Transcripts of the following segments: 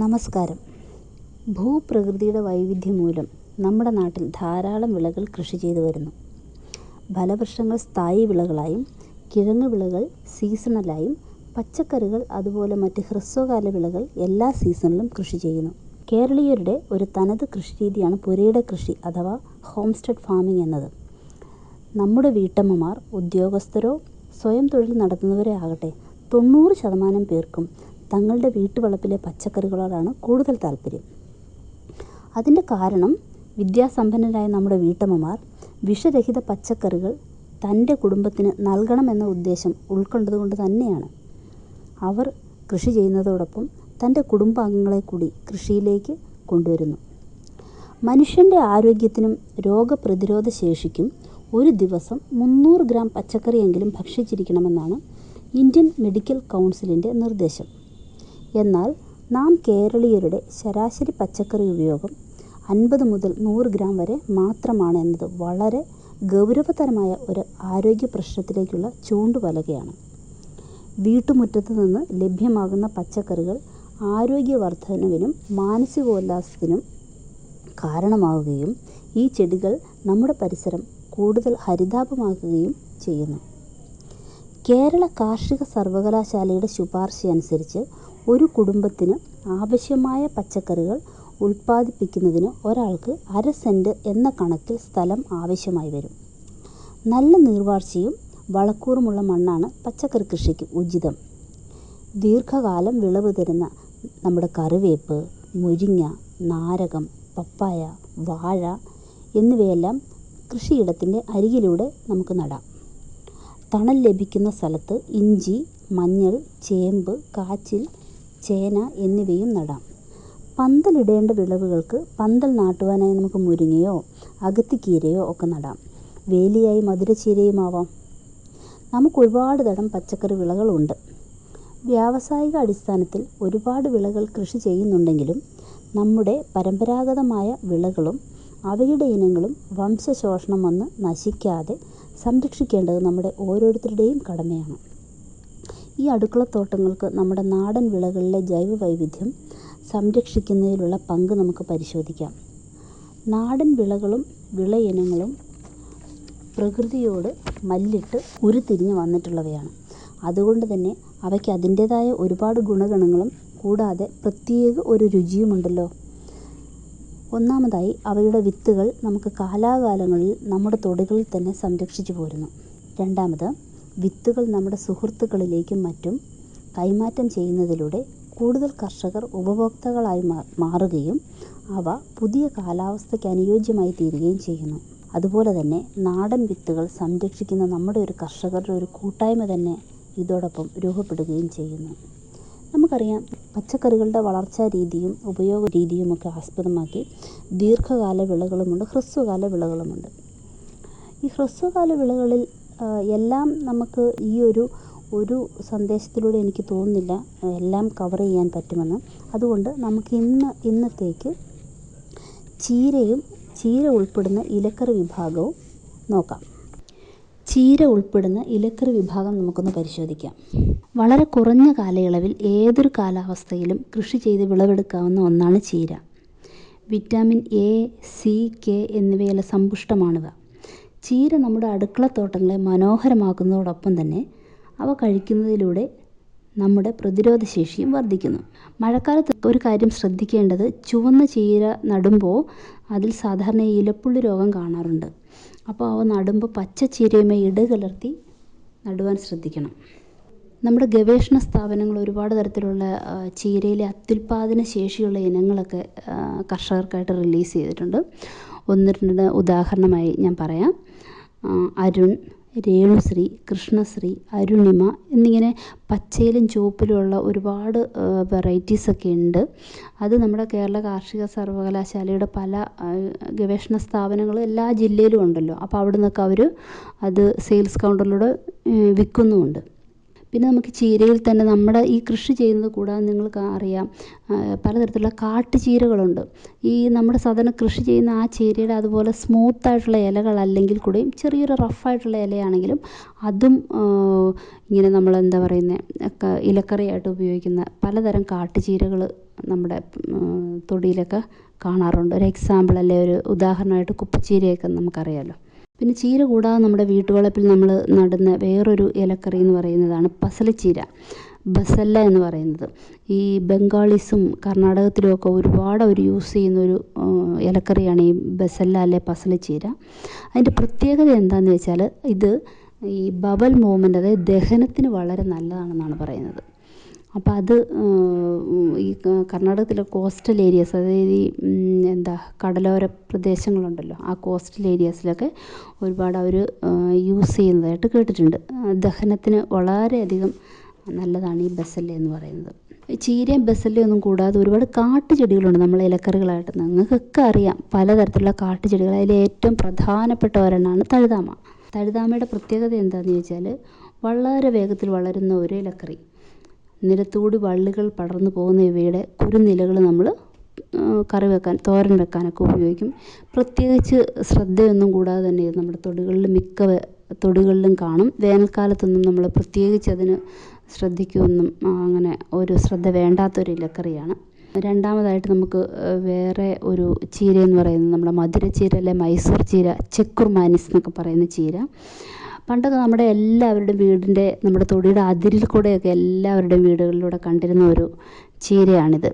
നമസ്കാരം. ഭൂപ്രകൃതിയുടെ വൈവിധ്യം മൂലം നമ്മുടെ നാട്ടിൽ ധാരാളം വിളകൾ കൃഷി ചെയ്തു വരുന്നു. ഫലവൃക്ഷങ്ങൾ സ്ഥായി വിളകളായും കിഴങ്ങ് വിളകൾ സീസണലായും പച്ചക്കറികൾ അതുപോലെ മറ്റ് ഹ്രസ്വകാല വിളകൾ എല്ലാ സീസണിലും കൃഷി ചെയ്യുന്നു. കേരളീയരുടെ ഒരു തനത് കൃഷിരീതിയാണ് പുരയിട കൃഷി അഥവാ ഹോം സ്റ്റെഡ് ഫാമിംഗ് എന്നത്. നമ്മുടെ വീട്ടമ്മമാർ ഉദ്യോഗസ്ഥരോ സ്വയം തൊഴിൽ നടത്തുന്നവരോ ആകട്ടെ 90% പേർക്കും തങ്ങളുടെ വീട്ടുവളപ്പിലെ പച്ചക്കറികളോടാണ് കൂടുതൽ താല്പര്യം. അതിൻ്റെ കാരണം വിദ്യാസമ്പന്നരായ നമ്മുടെ വീട്ടമ്മമാർ വിഷരഹിത പച്ചക്കറികൾ തൻ്റെ കുടുംബത്തിന് നൽകണമെന്ന ഉദ്ദേശം ഉൾക്കൊണ്ടതുകൊണ്ട് തന്നെയാണ്. അവർ കൃഷി ചെയ്യുന്നതോടൊപ്പം തൻ്റെ കുടുംബാംഗങ്ങളെ കൂടി കൃഷിയിലേക്ക് കൊണ്ടുവരുന്നു. മനുഷ്യൻ്റെ ആരോഗ്യത്തിനും രോഗപ്രതിരോധ ശേഷിക്കും ഒരു ദിവസം 300 ഗ്രാം പച്ചക്കറിയെങ്കിലും ഭക്ഷിച്ചിരിക്കണമെന്നാണ് ഇന്ത്യൻ മെഡിക്കൽ കൗൺസിലിൻ്റെ നിർദ്ദേശം. എന്നാൽ നാം കേരളീയരുടെ ശരാശരി പച്ചക്കറി ഉപയോഗം 50 മുതൽ 100 ഗ്രാം വരെ മാത്രമാണ് എന്നത് വളരെ ഗൗരവതരമായ ഒരു ആരോഗ്യ പ്രശ്നത്തിലേക്കുള്ള ചൂണ്ടുപലകയാണ്. വീട്ടുമുറ്റത്ത് നിന്ന് ലഭ്യമാകുന്ന പച്ചക്കറികൾ ആരോഗ്യവർദ്ധനവിനും മാനസികോല്ലാസത്തിനും കാരണമാവുകയും ഈ ചെടികൾ നമ്മുടെ പരിസരം കൂടുതൽ ഹരിതാഭമാക്കുകയും ചെയ്യുന്നു. കേരള കാർഷിക സർവകലാശാലയുടെ ശുപാർശയനുസരിച്ച് ഒരു കുടുംബത്തിന് ആവശ്യമായ പച്ചക്കറികൾ ഉൽപ്പാദിപ്പിക്കുന്നതിന് ഒരാൾക്ക് 1/2 സെൻറ്റ് എന്ന കണക്കിൽ സ്ഥലം ആവശ്യമായി വരും. നല്ല നീർവാർച്ചയും വളക്കൂറുമുള്ള മണ്ണാണ് പച്ചക്കറി കൃഷിക്ക് ഉചിതം. ദീർഘകാലം വിളവ് തരുന്ന നമ്മുടെ കറിവേപ്പ്, മുരിങ്ങ, നാരകം, പപ്പായ, വാഴ എന്നിവയെല്ലാം കൃഷിയിടത്തിൻ്റെ അരികിലൂടെ നമുക്ക് നടാം. തണൽ ലഭിക്കുന്ന സ്ഥലത്ത് ഇഞ്ചി, മഞ്ഞൾ, ചേമ്പ്, കാച്ചിൽ, ചേന എന്നിവയും നടാം. പന്തലിടേണ്ട വിളവുകൾക്ക് പന്തൽ നാട്ടുവാനായി നമുക്ക് മുരിങ്ങയോ അകത്തിക്കീരയോ ഒക്കെ നടാം. വേലിയായി മധുരച്ചീരയുമാവാം. നമുക്ക് ഒരുപാട് തരം പച്ചക്കറി വിളകളുണ്ട്. വ്യാവസായിക അടിസ്ഥാനത്തിൽ ഒരുപാട് വിളകൾ കൃഷി ചെയ്യുന്നുണ്ടെങ്കിലും നമ്മുടെ പരമ്പരാഗതമായ വിളകളും അവയുടെ ഇനങ്ങളും വംശശോഷണം വന്ന് നശിക്കാതെ സംരക്ഷിക്കേണ്ടത് നമ്മുടെ ഓരോരുത്തരുടെയും കടമയാണ്. ഈ അടുക്കളത്തോട്ടങ്ങൾക്ക് നമ്മുടെ നാടൻ വിളകളിലെ ജൈവ വൈവിധ്യം സംരക്ഷിക്കുന്നതിലുള്ള പങ്ക് നമുക്ക് പരിശോധിക്കാം. നാടൻ വിളകളും വിളയിനങ്ങളും പ്രകൃതിയോട് മല്ലിട്ട് ഉരുത്തിരിഞ്ഞ് വന്നിട്ടുള്ളവയാണ്. അതുകൊണ്ട് തന്നെ അവയ്ക്ക് അതിൻ്റേതായ ഒരുപാട് ഗുണഗണങ്ങളും കൂടാതെ പ്രത്യേക ഒരു രുചിയുമുണ്ടല്ലോ. ഒന്നാമതായി അവയുടെ വിത്തുകൾ നമുക്ക് കാലാകാലങ്ങളിൽ നമ്മുടെ തൊടികളിൽ തന്നെ സംരക്ഷിച്ചു പോരുന്നു. രണ്ടാമത്, വിത്തുകൾ നമ്മുടെ സുഹൃത്തുക്കളിലേക്കും മറ്റും കൈമാറ്റം ചെയ്യുന്നതിലൂടെ കൂടുതൽ കർഷകർ ഉപഭോക്താക്കളായി മാറുകയും അവ പുതിയ കാലാവസ്ഥയ്ക്ക് അനുയോജ്യമായി തീരുകയും ചെയ്യുന്നു. അതുപോലെ തന്നെ നാടൻ വിത്തുകൾ സംരക്ഷിക്കുന്ന നമ്മുടെ ഒരു കർഷകരുടെ ഒരു കൂട്ടായ്മ തന്നെ ഇതോടൊപ്പം രൂപപ്പെടുകയും ചെയ്യുന്നു. നമുക്കറിയാം, പച്ചക്കറികളുടെ വളർച്ചാ രീതിയും ഉപയോഗ രീതിയുമൊക്കെ ആസ്പദമാക്കി ദീർഘകാല വിളകളുമുണ്ട്, ഹ്രസ്വകാല വിളകളുമുണ്ട്. ഈ ഹ്രസ്വകാല വിളകളിൽ എല്ലാം നമുക്ക് ഈ ഒരു സന്ദേശത്തിലൂടെ എനിക്ക് തോന്നുന്നില്ല എല്ലാം കവർ ചെയ്യാൻ പറ്റുമെന്ന്. അതുകൊണ്ട് നമുക്ക് ഇന്നത്തേക്ക് ചീര ഉൾപ്പെടുന്ന ഇലക്കറി വിഭാഗവും നോക്കാം. ചീര ഉൾപ്പെടുന്ന ഇലക്കറി വിഭാഗം നമുക്കൊന്ന് പരിശോധിക്കാം. വളരെ കുറഞ്ഞ കാലയളവിൽ ഏതൊരു കാലാവസ്ഥയിലും കൃഷി ചെയ്ത് വിളവെടുക്കാവുന്ന ഒന്നാണ് ചീര. വിറ്റാമിൻ എ, സി, കെ എന്നിവയെല്ലാം സമ്പുഷ്ടമാണിവ. ചീര നമ്മുടെ അടുക്കളത്തോട്ടങ്ങളെ മനോഹരമാക്കുന്നതോടൊപ്പം തന്നെ അവ കഴിക്കുന്നതിലൂടെ നമ്മുടെ പ്രതിരോധശേഷിയും വർദ്ധിക്കുന്നു. മഴക്കാലത്ത് ഒരു കാര്യം ശ്രദ്ധിക്കേണ്ടത്, ചുവന്ന ചീര നടുമ്പോൾ അതിൽ സാധാരണ ഇലപ്പുള്ളി രോഗം കാണാറുണ്ട്. അപ്പോൾ അവ നടുമ്പോൾ പച്ച ചീരയുമായി ഇടകലർത്തി നടുവാൻ ശ്രദ്ധിക്കണം. നമ്മുടെ ഗവേഷണ സ്ഥാപനങ്ങൾ ഒരുപാട് തരത്തിലുള്ള ചീരയിലെ അത്യുൽപാദന ശേഷിയുള്ള ഇനങ്ങളൊക്കെ കർഷകർക്കായിട്ട് റിലീസ് ചെയ്തിട്ടുണ്ട്. 1-2 ഉദാഹരണമായി ഞാൻ പറയാം. അരുൺ, രേണുശ്രീ, കൃഷ്ണശ്രീ, അരുണിമ എന്നിങ്ങനെ പച്ചയിലും ചുവപ്പിലുമുള്ള ഒരുപാട് വെറൈറ്റീസൊക്കെ ഉണ്ട്. അത് നമ്മുടെ കേരള കാർഷിക സർവകലാശാലയുടെ പല ഗവേഷണ സ്ഥാപനങ്ങളും എല്ലാ ജില്ലയിലും ഉണ്ടല്ലോ. അപ്പോൾ അവിടെ നിന്നൊക്കെ അവർ അത് സെയിൽസ് കൗണ്ടറിലൂടെ വിൽക്കുന്നുമുണ്ട്. പിന്നെ നമുക്ക് ചീരയിൽ തന്നെ നമ്മുടെ ഈ കൃഷി ചെയ്യുന്നത് കൂടാതെ നിങ്ങൾക്ക് അറിയാം പലതരത്തിലുള്ള കാട്ടുചീരകളുണ്ട്. ഈ നമ്മുടെ സാധാരണ കൃഷി ചെയ്യുന്ന ആ ചീരയുടെ അതുപോലെ സ്മൂത്തായിട്ടുള്ള ഇലകളല്ലെങ്കിൽ കൂടെയും ചെറിയൊരു റഫായിട്ടുള്ള ഇലയാണെങ്കിലും അതും ഇങ്ങനെ നമ്മൾ എന്താ പറയുന്നത് ഇലക്കറിയായിട്ട് ഉപയോഗിക്കുന്ന പലതരം കാട്ടുചീരകൾ നമ്മുടെ തൊടിയിലൊക്കെ കാണാറുണ്ട്. ഒരു എക്സാമ്പിൾ അല്ലെ ഒരു ഉദാഹരണമായിട്ട് കുപ്പച്ചീരയൊക്കെ നമുക്കറിയാമല്ലോ. പിന്നെ ചീര കൂടാതെ നമ്മുടെ വീട്ടുവളപ്പിൽ നമ്മൾ നടുന്ന വേറൊരു ഇലക്കറി എന്ന് പറയുന്നതാണ് പസലച്ചീര, ബസല്ല എന്ന് പറയുന്നത്. ഈ ബംഗാളീസും കർണാടകത്തിലുമൊക്കെ ഒരുപാട് അവർ യൂസ് ചെയ്യുന്നൊരു ഇലക്കറിയാണ് ഈ ബസല്ല അല്ലെ പസലച്ചീര. അതിൻ്റെ പ്രത്യേകത എന്താണെന്ന് വെച്ചാൽ ഇത് ഈ ബവൽ മൂവ്മെൻ്റ്, അതായത് ദഹനത്തിന് വളരെ നല്ലതാണെന്നാണ് പറയുന്നത്. അപ്പോൾ അത് ഈ കർണാടകത്തിലെ കോസ്റ്റൽ ഏരിയാസ്, അതായത് ഈ കടലോര പ്രദേശങ്ങളുണ്ടല്ലോ, ആ കോസ്റ്റൽ ഏരിയാസിലൊക്കെ ഒരുപാട് അവർ യൂസ് ചെയ്യുന്നതായിട്ട് കേട്ടിട്ടുണ്ട്. ദഹനത്തിന് വളരെയധികം നല്ലതാണ് ഈ ബസല്ല എന്ന് പറയുന്നത്. ചീരയും ബസല്ലയും ഒന്നും കൂടാതെ ഒരുപാട് കാട്ടുചെടികളുണ്ട് നമ്മൾ ഇലക്കറികളായിട്ട്. നിങ്ങൾക്കൊക്കെ അറിയാം പലതരത്തിലുള്ള കാട്ടുചെടികൾ. അതിൽ ഏറ്റവും പ്രധാനപ്പെട്ട ഒരെണ്ണമാണ് തഴുതാമ. തഴുതാമയുടെ പ്രത്യേകത എന്താണെന്ന് ചോദിച്ചാൽ വളരെ വേഗത്തിൽ വളരുന്ന ഒരു ഇലക്കറി. നിലത്തുകൂടി വള്ളികൾ പടർന്നു പോകുന്ന ഇവയുടെ കുരുനിലകൾ നമ്മൾ കറി വെക്കാൻ, തോരൻ വെക്കാനൊക്കെ ഉപയോഗിക്കും. പ്രത്യേകിച്ച് ശ്രദ്ധയൊന്നും കൂടാതെ തന്നെ ഇത് നമ്മുടെ തൊടികളിൽ മിക്ക തൊടികളിലും കാണും. വേനൽക്കാലത്തൊന്നും നമ്മൾ പ്രത്യേകിച്ച് അതിന് ശ്രദ്ധിക്കുമെന്നും അങ്ങനെ ഒരു ശ്രദ്ധ വേണ്ടാത്തൊരു ഇലക്കറിയാണ്. രണ്ടാമതായിട്ട് നമുക്ക് വേറെ ഒരു ചീര എന്ന് പറയുന്നത് നമ്മുടെ മധുരച്ചീര അല്ലെ മൈസൂർ ചീര, ചെക്കുർമാനിസ് എന്നൊക്കെ പറയുന്ന ചീര. പണ്ടൊക്കെ നമ്മുടെ എല്ലാവരുടെയും വീടിൻ്റെ, നമ്മുടെ തൊടിയുടെ അതിരിൽ കൂടെയൊക്കെ എല്ലാവരുടെയും വീടുകളിലൂടെ കണ്ടിരുന്ന ഒരു ചീരയാണിത്.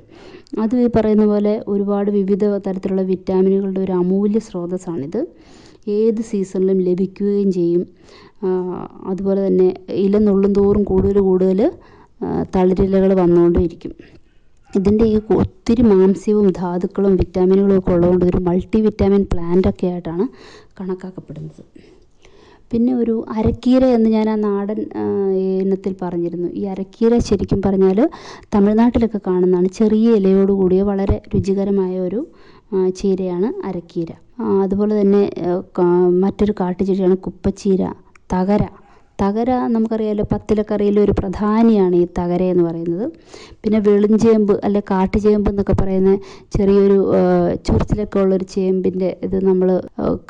അത് ഈ പറയുന്ന പോലെ ഒരുപാട് വിവിധ തരത്തിലുള്ള വിറ്റാമിനുകളുടെ ഒരു അമൂല്യ സ്രോതസ്സാണിത്. ഏത് സീസണിലും ലഭിക്കുകയും ചെയ്യും. അതുപോലെ തന്നെ ഇല നുള്ളും തോറും കൂടുതൽ തളിരിലകൾ വന്നുകൊണ്ടേയിരിക്കും. ഇതിൻ്റെ ഈ ഒത്തിരി മാംസ്യവും ധാതുക്കളും വിറ്റാമിനുകളും ഒക്കെ ഉള്ളതുകൊണ്ട് ഇതൊരു മൾട്ടി വിറ്റാമിൻ പ്ലാന്റൊക്കെ ആയിട്ടാണ് കണക്കാക്കപ്പെടുന്നത്. പിന്നെ ഒരു അരക്കീര എന്ന് ഞാൻ ആ നാടൻ ഇനത്തിൽ പറഞ്ഞിരുന്നു. ഈ അരക്കീര ശരിക്കും പറഞ്ഞാൽ തമിഴ്നാട്ടിലൊക്കെ കാണുന്നതാണ്. ചെറിയ ഇലയോട് കൂടിയ വളരെ രുചികരമായ ഒരു ചീരയാണ് അരക്കീര. അതുപോലെ തന്നെ മറ്റൊരു കാട്ടുചെടിയാണ് കുപ്പച്ചീര, തകര നമുക്കറിയാമല്ലോ, പത്തിലക്കറിയിലെ ഒരു പ്രധാനിയാണ് ഈ തകര എന്ന് പറയുന്നത്. പിന്നെ വെളുംചേമ്പ് അല്ലെ കാട്ടുചേമ്പ് എന്നൊക്കെ പറയുന്ന ചെറിയൊരു ചൊറിച്ചിലൊക്കെ ഉള്ളൊരു ചേമ്പിൻ്റെ ഇത് നമ്മൾ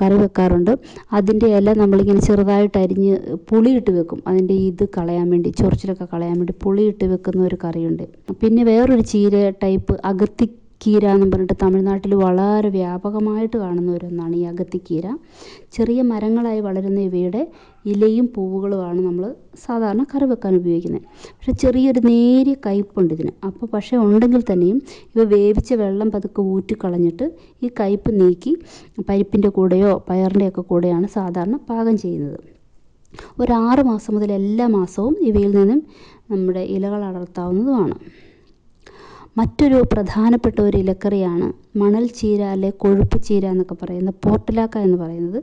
കറി വെക്കാറുണ്ട്. അതിൻ്റെ ഇല നമ്മളിങ്ങനെ ചെറുതായിട്ട് അരിഞ്ഞ് പുളിയിട്ട് വെക്കും. അതിൻ്റെ ഇത് കളയാൻ വേണ്ടി, ചൊറിച്ചിലൊക്കെ കളയാൻ വേണ്ടി പുളിയിട്ട് വെക്കുന്ന ഒരു കറിയുണ്ട്. പിന്നെ വേറൊരു ചീര ടൈപ്പ് അകത്തിക്കീര എന്ന് പറഞ്ഞിട്ട് തമിഴ്നാട്ടിൽ വളരെ വ്യാപകമായിട്ട് കാണുന്ന ഒരൊന്നാണ് ഈ അകത്തിക്കീര. ചെറിയ മരങ്ങളായി വളരുന്ന ഇവയുടെ ഇലയും പൂവുകളുമാണ് നമ്മൾ സാധാരണ കറി വെക്കാൻ ഉപയോഗിക്കുന്നത്. പക്ഷേ ചെറിയൊരു നേരിയ കയ്പുണ്ട് ഇതിന്. അപ്പോൾ പക്ഷേ ഉണ്ടെങ്കിൽ തന്നെയും ഇവ വേവിച്ച വെള്ളം പതുക്കെ ഊറ്റിക്കളഞ്ഞിട്ട് ഈ കയ്പ് നീക്കി പരിപ്പിൻ്റെ കൂടെയോ പയറിൻ്റെയൊക്കെ കൂടെയാണ് സാധാരണ പാകം ചെയ്യുന്നത്. ഒരു 6 മാസം മുതൽ എല്ലാ മാസവും ഇവയിൽ നിന്നും നമ്മുടെ ഇലകൾ അടർത്താവുന്നതുമാണ്. മറ്റൊരു പ്രധാനപ്പെട്ട ഒരു ഇലക്കറിയാണ് മണൽ ചീര അല്ലെ കൊഴുപ്പ് ചീര എന്നൊക്കെ പറയുന്ന പോർട്ടലാക്ക എന്ന് പറയുന്നത്.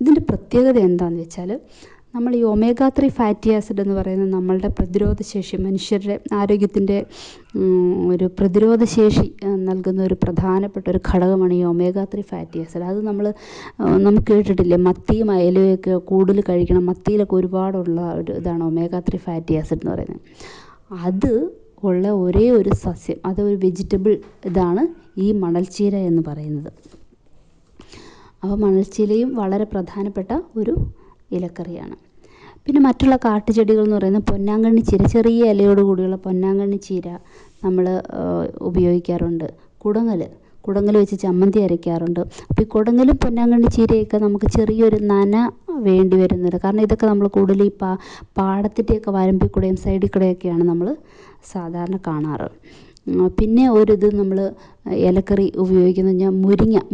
ഇതിൻ്റെ പ്രത്യേകത എന്താണെന്ന് വെച്ചാൽ നമ്മൾ ഈ ഒമേഗ 3 ഫാറ്റി ആസിഡ് എന്ന് പറയുന്നത് നമ്മളുടെ പ്രതിരോധശേഷി, മനുഷ്യരുടെ ആരോഗ്യത്തിൻ്റെ ഒരു പ്രതിരോധശേഷി നൽകുന്ന ഒരു പ്രധാനപ്പെട്ട ഒരു ഘടകമാണ് ഈ ഒമേഗ 3 ഫാറ്റി ആസിഡ്. അത് നമുക്ക് കേട്ടിട്ടില്ലേ, മത്തിയും അയലയൊക്കെ കൂടുതൽ കഴിക്കണം, മത്തിയിലൊക്കെ ഒരുപാടുള്ള ഒരു ഇതാണ് ഒമേഗ 3 ഫാറ്റി ആസിഡ് എന്ന് പറയുന്നത്. അത് ഉള്ള ഒരേ ഒരു സസ്യം, അതൊരു വെജിറ്റബിൾ ഇതാണ് ഈ മണൽച്ചീര എന്ന് പറയുന്നത്. അപ്പോൾ മണൽച്ചീരയും വളരെ പ്രധാനപ്പെട്ട ഒരു ഇലക്കറിയാണ്. പിന്നെ മറ്റുള്ള കാട്ടുചെടികൾ എന്ന് പറയുന്നത് പൊന്നാങ്കണ്ണി ചീര, ചെറിയ ഇലയോട് കൂടിയുള്ള പൊന്നാങ്കണ്ണി ചീര നമ്മൾ ഉപയോഗിക്കാറുണ്ട്. കുടങ്ങൽ വെച്ച് ചമ്മന്തി അരയ്ക്കാറുണ്ട്. അപ്പോൾ ഈ കുടങ്ങലും പൊന്നാങ്കണ്ണി ചീരയൊക്കെ നമുക്ക് ചെറിയൊരു നന വേണ്ടി വരുന്നുണ്ട്. കാരണം ഇതൊക്കെ നമ്മൾ കൂടുതൽ ഈ പാടത്തിൻ്റെയൊക്കെ വരമ്പിൽ കൂടെയും സൈഡിൽ കൂടെയൊക്കെയാണ് നമ്മൾ സാധാരണ കാണാറ്. പിന്നെ ഒരിത് നമ്മൾ ഇലക്കറി ഉപയോഗിക്കുന്നത് ഞാൻ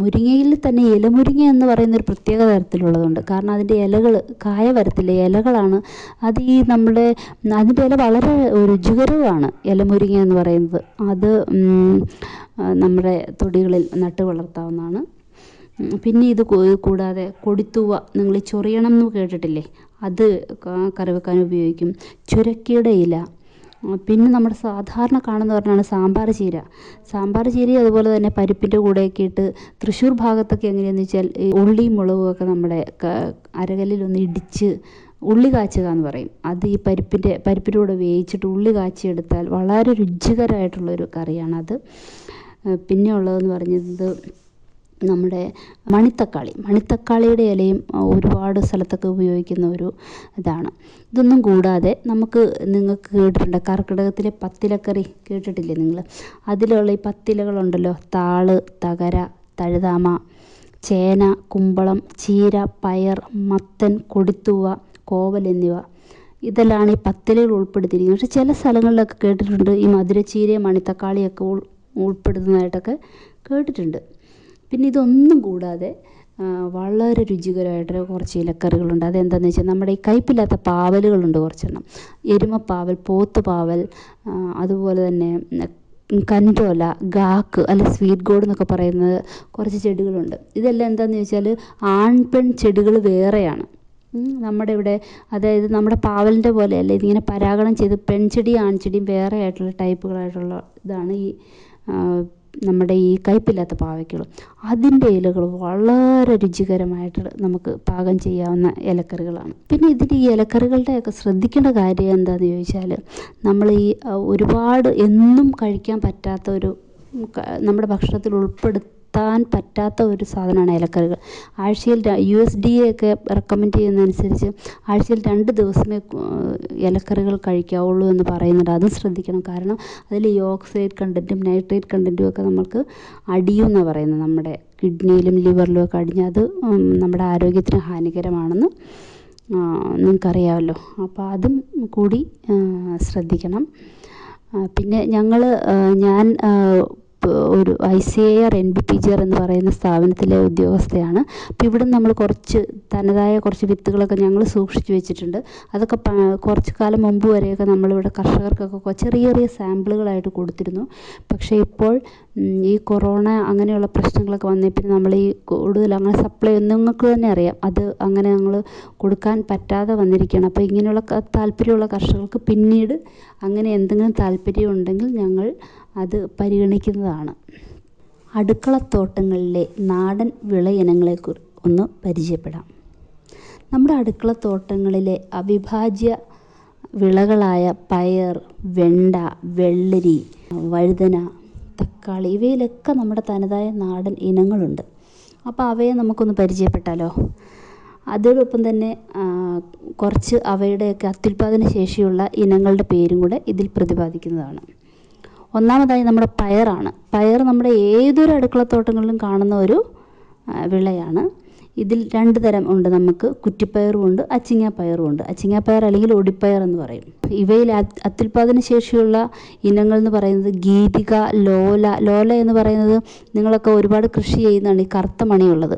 മുരിങ്ങയിൽ തന്നെ ഇലമുരിങ്ങ എന്ന് പറയുന്നൊരു പ്രത്യേക തരത്തിലുള്ളതുണ്ട്. കാരണം അതിൻ്റെ ഇലകൾ കായ വരത്തില്ല, ഇലകളാണ് അത്. അതിൻ്റെ ഇല വളരെ രുചികരവുമാണ് ഇലമുരിങ്ങ എന്ന് പറയുന്നത്. അത് നമ്മുടെ തൊടികളിൽ നട്ടു വളർത്താവുന്നതാണ്. പിന്നെ ഇത് കൂടാതെ കൊടിത്തൂവ, നിങ്ങൾ ചൊറിയണം എന്ന് കേട്ടിട്ടില്ലേ, അത് കറി വെക്കാൻ ഉപയോഗിക്കും. ചുരക്കയുടെ ഇല. പിന്നെ നമ്മൾ സാധാരണ കാണുന്ന പറഞ്ഞാണ് സാമ്പാർ ചീര അതുപോലെ തന്നെ പരിപ്പിൻ്റെ കൂടെയൊക്കെ ഇട്ട് തൃശ്ശൂർ ഭാഗത്തൊക്കെ എങ്ങനെയാണെന്ന് വെച്ചാൽ ഈ ഉള്ളിയും മുളകും ഒക്കെ നമ്മുടെ അരകല്ലിലൊന്ന് ഇടിച്ച് ഉള്ളി കാച്ചുക എന്ന് പറയും. അത് ഈ പരിപ്പിൻ്റെ കൂടെ വേവിച്ചിട്ട് ഉള്ളി കാച്ചിയെടുത്താൽ വളരെ രുചികരമായിട്ടുള്ളൊരു കറിയാണത്. പിന്നെ ഉള്ളതെന്ന് പറയുന്നത് നമ്മുടെ മണിത്തക്കാളിയുടെ ഇലയും ഒരുപാട് സ്ഥലത്തൊക്കെ ഉപയോഗിക്കുന്ന ഒരു ഇതാണ്. ഇതൊന്നും കൂടാതെ നിങ്ങൾക്ക് കേട്ടിട്ടുണ്ട് കർക്കിടകത്തിലെ പത്തിലക്കറി കേട്ടിട്ടില്ലേ നിങ്ങൾ? അതിലുള്ള ഈ പത്തിലകളുണ്ടല്ലോ, താള്, തകര, തഴുതാമ, ചേന, കുമ്പളം, ചീര, പയർ, മത്തൻ, കൊടിത്തൂവ, കോവൽ എന്നിവ. ഇതെല്ലാം ഈ പത്തിലകൾ ഉൾപ്പെടുത്തിയിരിക്കുന്നത്. പക്ഷേ ചില സ്ഥലങ്ങളിലൊക്കെ കേട്ടിട്ടുണ്ട് ഈ മധുരച്ചീരയും മണിത്തക്കാളിയൊക്കെ ഉൾപ്പെടുന്നതായിട്ടൊക്കെ കേട്ടിട്ടുണ്ട്. പിന്നെ ഇതൊന്നും കൂടാതെ വളരെ രുചികരമായിട്ട് കുറച്ച് ഇലക്കറികളുണ്ട്. അതെന്താണെന്ന് വെച്ചാൽ നമ്മുടെ ഈ കയ്പില്ലാത്ത പാവലുകളുണ്ട് കുറച്ചെണ്ണം. എരുമപ്പാവൽ, പോത്തുപാവൽ, അതുപോലെ തന്നെ കൻറ്റോല, ഗാക്ക് അല്ലെ സ്വീറ്റ് ഗോഡ് എന്നൊക്കെ പറയുന്നത് കുറച്ച് ചെടികളുണ്ട്. ഇതെല്ലാം എന്താണെന്ന് ചോദിച്ചാൽ ആൺ പെൺ ചെടികൾ വേറെയാണ്. നമ്മുടെ ഇവിടെ, അതായത് നമ്മുടെ പാവലിൻ്റെ പോലെയല്ല, ഇതിങ്ങനെ പരാഗണം ചെയ്ത് പെൺചെടിയും ആൺചെടിയും വേറെ ആയിട്ടുള്ള ടൈപ്പുകളായിട്ടുള്ള ഇതാണ് ഈ നമ്മുടെ ഈ കയ്പില്ലാത്ത പാവയ്ക്കൾ. അതിൻ്റെ ഇലകൾ വളരെ രുചികരമായിട്ട് നമുക്ക് പാകം ചെയ്യാവുന്ന ഇലക്കറികളാണ്. പിന്നെ ഈ ഇലക്കറികളുടെയൊക്കെ ശ്രദ്ധിക്കേണ്ട കാര്യം എന്താണെന്ന് ചോദിച്ചാൽ, നമ്മൾ ഈ ഒരുപാട് എന്നും കഴിക്കാൻ പറ്റാത്ത നമ്മുടെ ഭക്ഷണത്തിൽ പറ്റാത്ത ഒരു സാധനമാണ് ഇലക്കറികൾ. ആഴ്ചയിൽ USDA ഒക്കെ റെക്കമെൻഡ് ചെയ്യുന്നതനുസരിച്ച് ആഴ്ചയിൽ 2 ദിവസമേ ഇലക്കറികൾ കഴിക്കാവുള്ളൂ എന്ന് പറയുന്നുണ്ട്. അതും ശ്രദ്ധിക്കണം. കാരണം അതിൽ ഈ ഓക്സൈഡ് കണ്ടൻറ്റും നൈട്രേറ്റ് കണ്ടൻറ്റും ഒക്കെ നമുക്ക് അടിയുമെന്നാണ് പറയുന്നത്. നമ്മുടെ കിഡ്നിയിലും ലിവറിലും ഒക്കെ അടിഞ്ഞ് അത് നമ്മുടെ ആരോഗ്യത്തിന് ഹാനികരമാണെന്ന് നിങ്ങൾക്കറിയാമല്ലോ. അപ്പോൾ അതും കൂടി ശ്രദ്ധിക്കണം. പിന്നെ ഞാൻ ഒരു ICAR NBPGR എന്ന് പറയുന്ന സ്ഥാപനത്തിലെ ഉദ്യോഗസ്ഥയാണ്. അപ്പോൾ ഇവിടെ നമ്മൾ തനതായ കുറച്ച് വിത്തുകളൊക്കെ ഞങ്ങൾ സൂക്ഷിച്ചു വെച്ചിട്ടുണ്ട്. അതൊക്കെ കുറച്ച് കാലം മുമ്പ് വരെയൊക്കെ നമ്മളിവിടെ കർഷകർക്കൊക്കെ ചെറിയ ചെറിയ സാമ്പിളുകളായിട്ട് കൊടുത്തിരുന്നു. പക്ഷേ ഇപ്പോൾ ഈ കൊറോണ അങ്ങനെയുള്ള പ്രശ്നങ്ങളൊക്കെ വന്നേ പിന്നെ നമ്മൾ ഈ കൂടുതൽ അങ്ങനെ സപ്ലൈ നിങ്ങൾക്ക് തന്നെ അറിയാം, അത് അങ്ങനെ ഞങ്ങൾ കൊടുക്കാൻ പറ്റാതെ വന്നിരിക്കുകയാണ്. അപ്പോൾ ഇങ്ങനെയുള്ള താല്പര്യമുള്ള കർഷകർക്ക് പിന്നീട് അങ്ങനെ എന്തെങ്കിലും താല്പര്യം ഉണ്ടെങ്കിൽ ഞങ്ങൾ അത് പരിഗണിക്കുന്നതാണ്. അടുക്കളത്തോട്ടങ്ങളിലെ നാടൻ വിള ഇനങ്ങളെ ഒന്ന് പരിചയപ്പെടാം. നമ്മുടെ അടുക്കളത്തോട്ടങ്ങളിലെ അവിഭാജ്യ വിളകളായ പയർ, വെണ്ട, വെള്ളരി, വഴുതന, തക്കാളി ഇവയിലൊക്കെ നമ്മുടെ തനതായ നാടൻ ഇനങ്ങളുണ്ട്. അപ്പോൾ അവയെ നമുക്കൊന്ന് പരിചയപ്പെട്ടാലോ? അതോടൊപ്പം തന്നെ കുറച്ച് അവയുടെയൊക്കെ അത്യുൽപാദന ശേഷിയുള്ള ഇനങ്ങളുടെ പേരും കൂടെ ഇതിൽ പ്രതിപാദിക്കുന്നതാണ്. ഒന്നാമതായി നമ്മുടെ പയറാണ്. പയർ നമ്മുടെ ഏതൊരു അടുക്കളത്തോട്ടങ്ങളിലും കാണുന്ന ഒരു വിളയാണ്. ഇതിൽ 2 തരം ഉണ്ട്. നമുക്ക് കുറ്റിപ്പയറും ഉണ്ട്, അച്ചിങ്ങാപ്പയറും ഉണ്ട്. അച്ചിങ്ങാപ്പയർ അല്ലെങ്കിൽ ഒടിപ്പയർ എന്ന് പറയും. ഇവയിൽ അത്യുൽപാദന ശേഷിയുള്ള ഇനങ്ങൾ എന്ന് പറയുന്നത് ഗീതിക, ലോല എന്ന് പറയുന്നത് നിങ്ങളൊക്കെ ഒരുപാട് കൃഷി ചെയ്യുന്നതാണ്, ഈ കറുത്ത മണിയുള്ളത്.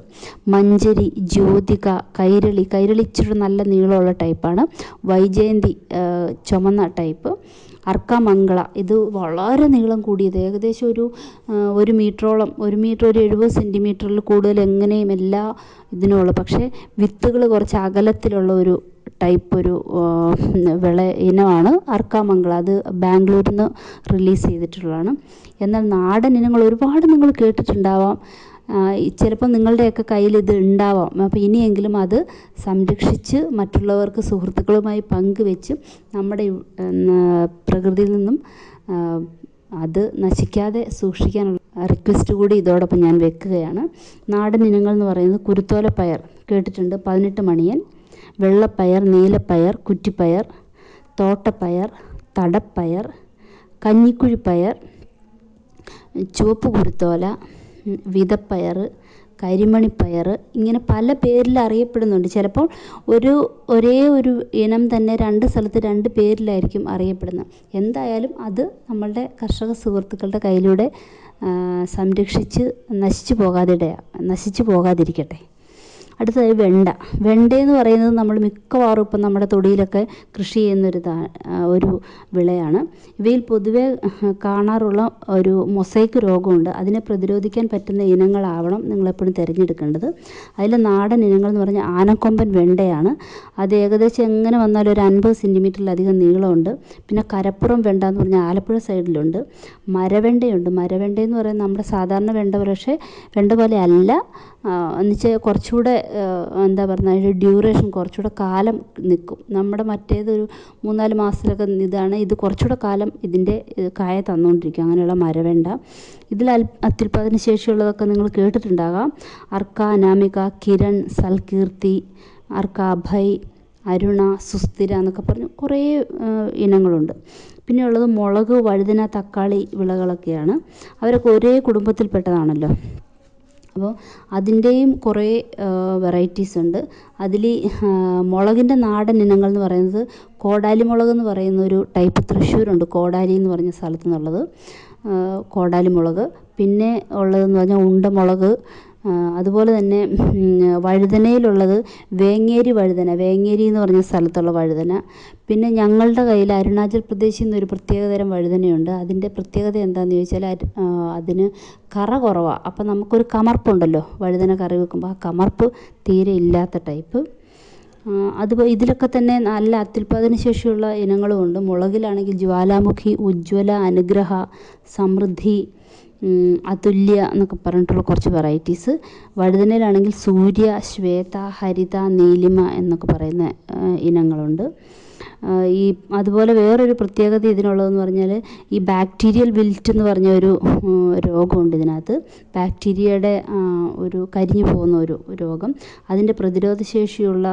മഞ്ചരി, ജ്യോതിക, കൈരളി ഇച്ചിരി നല്ല നീളമുള്ള ടൈപ്പാണ്. വൈജയന്തി ചുമന്ന ടൈപ്പ്. അർക്കാമംഗള ഇത് വളരെ നീളം കൂടിയത്, ഏകദേശം ഒരു മീറ്ററോളം, 1 മീറ്റർ, ഒരു 70 സെൻറ്റിമീറ്ററിൽ കൂടുതൽ എങ്ങനെയും എല്ലാ ഇതിനുള്ള, പക്ഷേ വിത്തുകൾ കുറച്ച് അകലത്തിലുള്ള ഒരു ടൈപ്പ് വിള ഇനമാണ് അർക്കാമംഗള. അത് ബാംഗ്ലൂരിൽ നിന്ന് റിലീസ് ചെയ്തിട്ടുള്ളതാണ്. എന്നാൽ നാടൻ ഇനങ്ങൾ ഒരുപാട് നിങ്ങൾ കേട്ടിട്ടുണ്ടാവാം. ചിലപ്പോൾ നിങ്ങളുടെയൊക്കെ കയ്യിൽ ഇത് ഉണ്ടാവാം. അപ്പോൾ ഇനിയെങ്കിലും അത് സംരക്ഷിച്ച് മറ്റുള്ളവർക്ക്, സുഹൃത്തുക്കളുമായി പങ്കുവെച്ച് നമ്മുടെ പ്രകൃതിയിൽ നിന്നും അത് നശിക്കാതെ സൂക്ഷിക്കാനുള്ള റിക്വസ്റ്റ് കൂടി ഇതോടൊപ്പം ഞാൻ വെക്കുകയാണ്. നാടൻ ഇനങ്ങൾ എന്ന് പറയുന്നത് കുരുത്തോലപ്പയർ കേട്ടിട്ടുണ്ട്, 18 മണിയൻ, വെള്ളപ്പയർ, നീലപ്പയർ, കുറ്റിപ്പയർ, തോട്ടപ്പയർ, തടപ്പയർ, കഞ്ഞിക്കുഴിപ്പയർ, ചുവപ്പ് കുരുത്തോല, വിതപ്പയർ, കരിമണിപ്പയർ, ഇങ്ങനെ പല പേരിൽ അറിയപ്പെടുന്നുണ്ട്. ചിലപ്പോൾ ഒരേ ഒരു ഇനം തന്നെ 2 സ്ഥലത്ത് 2 പേരിലായിരിക്കും അറിയപ്പെടുന്നത്. എന്തായാലും അത് നമ്മളുടെ കർഷക സുഹൃത്തുക്കളുടെ കയ്യിലൂടെ സംരക്ഷിച്ച് നശിച്ചു പോകാതിരിക്കട്ടെ. അടുത്തതായി വെണ്ടയെന്ന് പറയുന്നത് നമ്മൾ മിക്കവാറും ഇപ്പം നമ്മുടെ തൊടിയിലൊക്കെ കൃഷി ചെയ്യുന്ന ഒരു വിളയാണ്. ഇവയിൽ പൊതുവെ കാണാറുള്ള ഒരു മൊസൈക്ക് രോഗമുണ്ട്. അതിനെ പ്രതിരോധിക്കാൻ പറ്റുന്ന ഇനങ്ങളാവണം നിങ്ങളെപ്പോഴും തിരഞ്ഞെടുക്കേണ്ടത്. അതിൽ നാടൻ ഇനങ്ങൾ എന്ന് പറഞ്ഞാൽ ആനക്കൊമ്പൻ വെണ്ടയാണ്. അത് ഏകദേശം എങ്ങനെ വന്നാലും ഒരു 50 സെൻറ്റിമീറ്ററിലധികം നീളമുണ്ട്. പിന്നെ കരപ്പുറം വെണ്ട എന്ന് പറഞ്ഞാൽ ആലപ്പുഴ സൈഡിലുണ്ട്. മരവെണ്ടയുണ്ട്. മരവെണ്ടയെന്ന് പറയുന്നത് നമ്മുടെ സാധാരണ വെണ്ട പോലെ അല്ല, എന്നുവെച്ചാൽ കുറച്ചുകൂടെ എന്താ പറയുക ഡ്യൂറേഷൻ കുറച്ചുകൂടെ കാലം നിൽക്കും. നമ്മുടെ മറ്റേതൊരു 3-4 മാസത്തിലൊക്കെ ഇതാണ്, ഇത് കുറച്ചുകൂടെ കാലം ഇതിൻ്റെ കായ തന്നുകൊണ്ടിരിക്കും. അങ്ങനെയുള്ള മരവെണ്ട. ഇതിൽ അത്യുൽപാദന ശേഷിയുള്ളതൊക്കെ നിങ്ങൾ കേട്ടിട്ടുണ്ടാകാം. അർക്ക, അനാമിക, കിരൺ, സൽകീർത്തി, അർക്ക അഭയ്, അരുണ, സുസ്ഥിര എന്നൊക്കെ പറഞ്ഞ് കുറേ ഇനങ്ങളുണ്ട്. പിന്നെയുള്ളത് മുളക്, വഴുതന, തക്കാളി വിളകളൊക്കെയാണ്. അവരൊക്കെ ഒരേ കുടുംബത്തിൽപ്പെട്ടതാണല്ലോ. അപ്പോൾ അതിൻ്റെയും കുറേ വെറൈറ്റീസ് ഉണ്ട്. അതിൽ മുളകിൻ്റെ നാടൻ ഇനങ്ങൾ എന്ന് പറയുന്നത് കോടാലി മുളക് എന്ന് പറയുന്ന ഒരു ടൈപ്പ് തൃശ്ശൂരുണ്ട്, കോടാലി എന്ന് പറഞ്ഞ സ്ഥലത്തു നിന്നുള്ളത് കോടാലി മുളക്. പിന്നെ ഉള്ളതെന്ന് പറഞ്ഞാൽ ഉണ്ടമുളക്. അതുപോലെ തന്നെ വഴുതനയിലുള്ളത് വേങ്ങേരി വഴുതന, വേങ്ങേരി എന്ന് പറഞ്ഞ സ്ഥലത്തുള്ള വഴുതന. പിന്നെ ഞങ്ങളുടെ കയ്യിൽ അരുണാചൽ പ്രദേശിൽ നിന്നൊരു പ്രത്യേകതരം വഴുതനയുണ്ട്. അതിൻ്റെ പ്രത്യേകത എന്താണെന്ന് ചോദിച്ചാൽ അതിന് കറ കുറവാണ്. അപ്പം നമുക്കൊരു കമർപ്പുണ്ടല്ലോ വഴുതന കറി വെക്കുമ്പോൾ, ആ കമർപ്പ് തീരെ ഇല്ലാത്ത ടൈപ്പ്. അതുപോലെ ഇതിലൊക്കെ തന്നെ നല്ല അത്യുൽപാദന ശേഷിയുള്ള ഇനങ്ങളുമുണ്ട്. മുളകിലാണെങ്കിൽ ജ്വാലാമുഖി, ഉജ്ജ്വല, അനുഗ്രഹ, സമൃദ്ധി, അതുല്യ എന്നൊക്കെ പറഞ്ഞിട്ടുള്ള കുറച്ച് വെറൈറ്റീസ്. വഴുതനയിലാണെങ്കിൽ സൂര്യ, ശ്വേത, ഹരിത, നീലിമ എന്നൊക്കെ പറയുന്ന ഇനങ്ങളുണ്ട്. അതുപോലെ വേറൊരു പ്രത്യേകത ഇതിനുള്ളതെന്ന് പറഞ്ഞാൽ ഈ ബാക്ടീരിയൽ വിൽറ്റ് എന്ന് പറഞ്ഞ ഒരു രോഗമുണ്ട് ഇതിനകത്ത്. ബാക്ടീരിയയുടെ ഒരു കരിഞ്ഞു പോകുന്ന ഒരു രോഗം. അതിൻ്റെ പ്രതിരോധശേഷിയുള്ള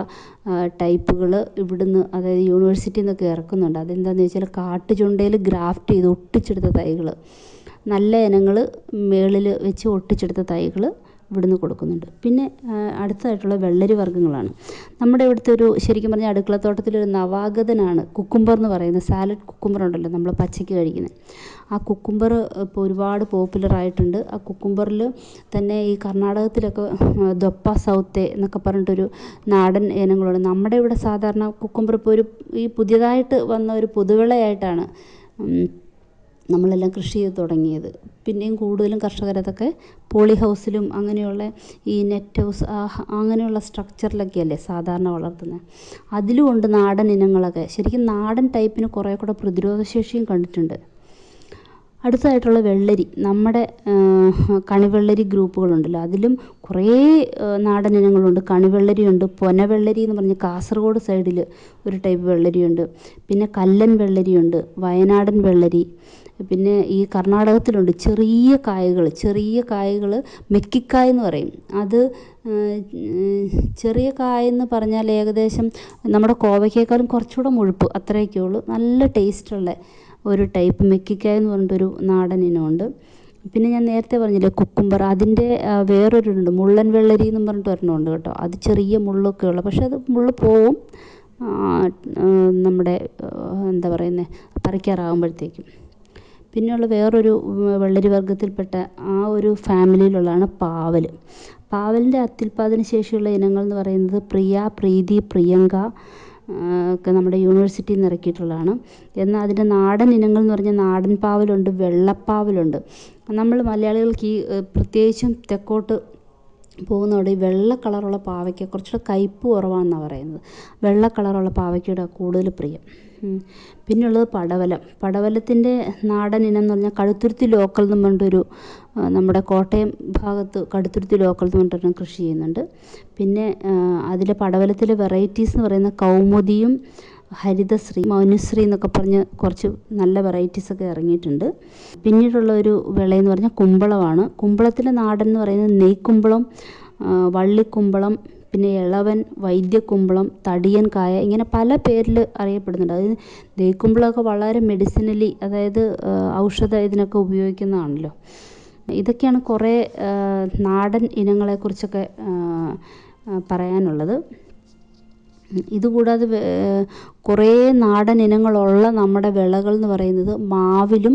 ടൈപ്പുകൾ ഇവിടുന്ന്, അതായത് യൂണിവേഴ്സിറ്റിയിൽ നിന്നൊക്കെ ഇറക്കുന്നുണ്ട്. അതെന്താണെന്ന് വെച്ചാൽ കാട്ടുചുണ്ടയിൽ ഗ്രാഫ്റ്റ് ചെയ്ത് ഒട്ടിച്ചെടുത്ത തൈകൾ, നല്ല ഇനങ്ങൾ മേളിൽ വെച്ച് ഒട്ടിച്ചെടുത്ത തൈകൾ ഇവിടുന്ന് കൊടുക്കുന്നുണ്ട്. പിന്നെ അടുത്തതായിട്ടുള്ള വെള്ളരി വർഗ്ഗങ്ങളാണ്. നമ്മുടെ ഇവിടുത്തെ ഒരു ശരിക്കും പറഞ്ഞാൽ അടുക്കളത്തോട്ടത്തിലൊരു നവാഗതനാണ് കുക്കുംബർ എന്ന് പറയുന്നത്. സാലഡ് കുക്കുംബർ ഉണ്ടല്ലോ നമ്മൾ പച്ചയ്ക്ക് കഴിക്കുന്നത്. ആ കുക്കുംബർ ഇപ്പോൾ ഒരുപാട് പോപ്പുലറായിട്ടുണ്ട്. ആ കുക്കുംബറിൽ തന്നെ ഈ കർണാടകത്തിലൊക്കെ ദൊപ്പ സൗത്തെ എന്നൊക്കെ പറഞ്ഞിട്ടൊരു നാടൻ ഇനങ്ങളുണ്ട്. നമ്മുടെ ഇവിടെ സാധാരണ കുക്കുംബർ ഇപ്പോൾ ഈ പുതിയതായിട്ട് വന്ന ഒരു പുതുവിളയായിട്ടാണ് നമ്മളെല്ലാം കൃഷി ചെയ്ത് തുടങ്ങിയത്. പിന്നെയും കൂടുതലും കർഷകരതൊക്കെ പോളി ഹൗസിലും അങ്ങനെയുള്ള ഈ നെറ്റ് ഹൗസ് അങ്ങനെയുള്ള സ്ട്രക്ചറിലൊക്കെയല്ലേ സാധാരണ വളർത്തുന്നത്. അതിലും ഉണ്ട് നാടൻ ഇനങ്ങളൊക്കെ. ശരിക്കും നാടൻ ടൈപ്പിന് കുറേ കൂടെ പ്രതിരോധശേഷിയും കണ്ടിട്ടുണ്ട്. അടുത്തതായിട്ടുള്ള വെള്ളരി, നമ്മുടെ കണിവെള്ളരി ഗ്രൂപ്പുകളുണ്ടല്ലോ, അതിലും കുറേ നാടൻ ഇനങ്ങളുണ്ട്. കണിവെള്ളരിയുണ്ട്, പൊനവെള്ളരി എന്ന് പറഞ്ഞ് കാസർഗോഡ് സൈഡിൽ ഒരു ടൈപ്പ് വെള്ളരിയുണ്ട്. പിന്നെ കല്ലൻ വെള്ളരിയുണ്ട്, വയനാടൻ വെള്ളരി. പിന്നെ ഈ കർണാടകത്തിലുണ്ട് ചെറിയ കായകൾ മെക്കിക്കായ എന്ന് പറയും. അത് ചെറിയ കായെന്ന് പറഞ്ഞാൽ ഏകദേശം നമ്മുടെ കോവയ്ക്കേക്കാളും കുറച്ചുകൂടെ മുഴുപ്പ്, അത്രയൊക്കെ ഉള്ളൂ. നല്ല ടേസ്റ്റുള്ള ഒരു ടൈപ്പ് മെക്കിക്കായ എന്ന് പറഞ്ഞിട്ടൊരു നാടൻ ഇനമുണ്ട്. പിന്നെ ഞാൻ നേരത്തെ പറഞ്ഞില്ലേ കുക്കുംബർ, അതിൻ്റെ വേറൊരുണ്ട് മുള്ളൻ വെള്ളരി എന്നും പറഞ്ഞിട്ട് ഒരെണ്ണമുണ്ട് കേട്ടോ. അത് ചെറിയ മുള്ളൊക്കെ ഉള്ള, പക്ഷെ അത് മുള്ള് പോവും നമ്മുടെ എന്താ പറയുന്നത് പറിക്കാറാകുമ്പോഴത്തേക്കും. പിന്നെയുള്ള വേറൊരു വെള്ളരി വർഗ്ഗത്തിൽപ്പെട്ട ആ ഒരു ഫാമിലിയിലുള്ളതാണ് പാവൽ. പാവലിൻ്റെ അത്യുൽപാദന ശേഷിയുള്ള ഇനങ്ങൾ എന്ന് പറയുന്നത് പ്രിയ, പ്രീതി, പ്രിയങ്ക ഒക്കെ നമ്മുടെ യൂണിവേഴ്സിറ്റിയിൽ നിന്ന് ഇറക്കിയിട്ടുള്ളതാണ്. എന്നാൽ അതിൻ്റെ നാടൻ ഇനങ്ങൾ എന്ന് പറഞ്ഞാൽ നാടൻ പാവലുണ്ട്, വെള്ളപ്പാവലുണ്ട്. നമ്മൾ മലയാളികൾക്ക് ഈ പ്രത്യേകിച്ചും തെക്കോട്ട് പോകുന്നതോടെ ഈ വെള്ള കളറുള്ള പാവയ്ക്ക കുറച്ചുകൂടെ കയ്പ്പ് കുറവാണെന്നാണ് പറയുന്നത്. വെള്ള കളറുള്ള പാവയ്ക്കയുടെ കൂടുതൽ പ്രിയം. പിന്നെയുള്ളത് പടവലത്തിൻ്റെ നാടൻ ഇനം എന്ന് പറഞ്ഞാൽ കടുത്തുരുത്തി ലോക്കൽ എന്ന് പറഞ്ഞിട്ടൊരു നമ്മുടെ കോട്ടയം ഭാഗത്ത് കടുത്തുരുത്തി ലോക്കൽ എന്ന് പറഞ്ഞിട്ടൊരു കൃഷി ചെയ്യുന്നുണ്ട്. പിന്നെ അതിലെ പടവലത്തിലെ വെറൈറ്റീസ് എന്ന് പറയുന്ന കൗമുദിയും ഹരിതശ്രീ, മൗനുശ്രീ എന്നൊക്കെ പറഞ്ഞ് കുറച്ച് നല്ല വെറൈറ്റീസൊക്കെ ഇറങ്ങിയിട്ടുണ്ട്. പിന്നീടുള്ള ഒരു വിളയെന്ന് പറഞ്ഞാൽ കുമ്പളമാണ്. കുമ്പളത്തിലെ നാടൻ എന്ന് പറയുന്നത് നെയ്ക്കുമ്പളം, വള്ളിക്കുമ്പളം, പിന്നെ ഇളവൻ, വൈദ്യക്കുമ്പളം, തടിയൻ കായ, ഇങ്ങനെ പല പേരിൽ അറിയപ്പെടുന്നുണ്ട്. അതായത് നെയ്ക്കുമ്പളമൊക്കെ വളരെ മെഡിസിനലി, അതായത് ഔഷധ ഇതിനൊക്കെ ഉപയോഗിക്കുന്നതാണല്ലോ. ഇതൊക്കെയാണ് കുറേ നാടൻ ഇനങ്ങളെക്കുറിച്ചൊക്കെ പറയാനുള്ളത്. ഇതുകൂടാതെ കുറേ നാടൻ ഇനങ്ങളുള്ള നമ്മുടെ വിളകൾ എന്ന് പറയുന്നത് മാവിലും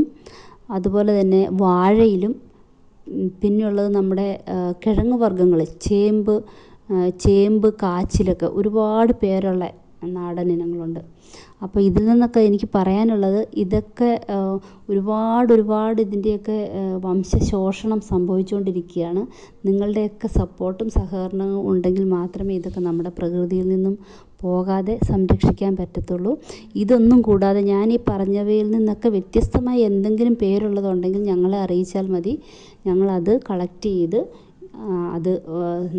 അതുപോലെ തന്നെ വാഴയിലും, പിന്നെയുള്ളത് നമ്മുടെ കിഴങ്ങ് വർഗ്ഗങ്ങൾ ചേമ്പ്, കാച്ചിലൊക്കെ ഒരുപാട് പേരുള്ള നാടൻ ഇനങ്ങളുണ്ട്. അപ്പോൾ ഇതിൽ നിന്നൊക്കെ എനിക്ക് പറയാനുള്ളത് ഇതൊക്കെ ഒരുപാട് ഇതിൻ്റെയൊക്കെ വംശശോഷണം സംഭവിച്ചുകൊണ്ടിരിക്കുകയാണ്. നിങ്ങളുടെയൊക്കെ സപ്പോർട്ടും സഹകരണവും ഉണ്ടെങ്കിൽ മാത്രമേ ഇതൊക്കെ നമ്മുടെ പ്രകൃതിയിൽ നിന്നും പോകാതെ സംരക്ഷിക്കാൻ പറ്റത്തുള്ളൂ. ഇതൊന്നും കൂടാതെ ഞാൻ ഈ പറഞ്ഞവയിൽ നിന്നൊക്കെ വ്യത്യസ്തമായി എന്തെങ്കിലും പേരുള്ളതുണ്ടെങ്കിൽ ഞങ്ങളെ അറിയിച്ചാൽ മതി. ഞങ്ങളത് കളക്ട് ചെയ്ത് അത്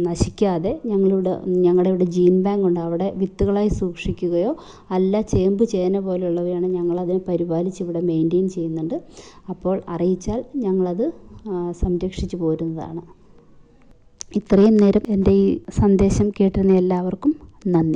നശിക്കാതെ ഞങ്ങളുടെ ഇവിടെ ജീൻ ബാങ്ക് ഉണ്ട്, അവിടെ വിത്തുകളായി സൂക്ഷിക്കുകയോ അല്ല ചേമ്പ് ചേന പോലുള്ളവയാണ് ഞങ്ങളതിനെ പരിപാലിച്ച് ഇവിടെ മെയിൻറ്റെയിൻ ചെയ്യുന്നുണ്ട്. അപ്പോൾ അറിയിച്ചാൽ ഞങ്ങളത് സംരക്ഷിച്ച് പോരുന്നതാണ്. ഇത്രയും നേരം എൻ്റെ ഈ സന്ദേശം കേട്ടിരുന്ന എല്ലാവർക്കും നന്ദി.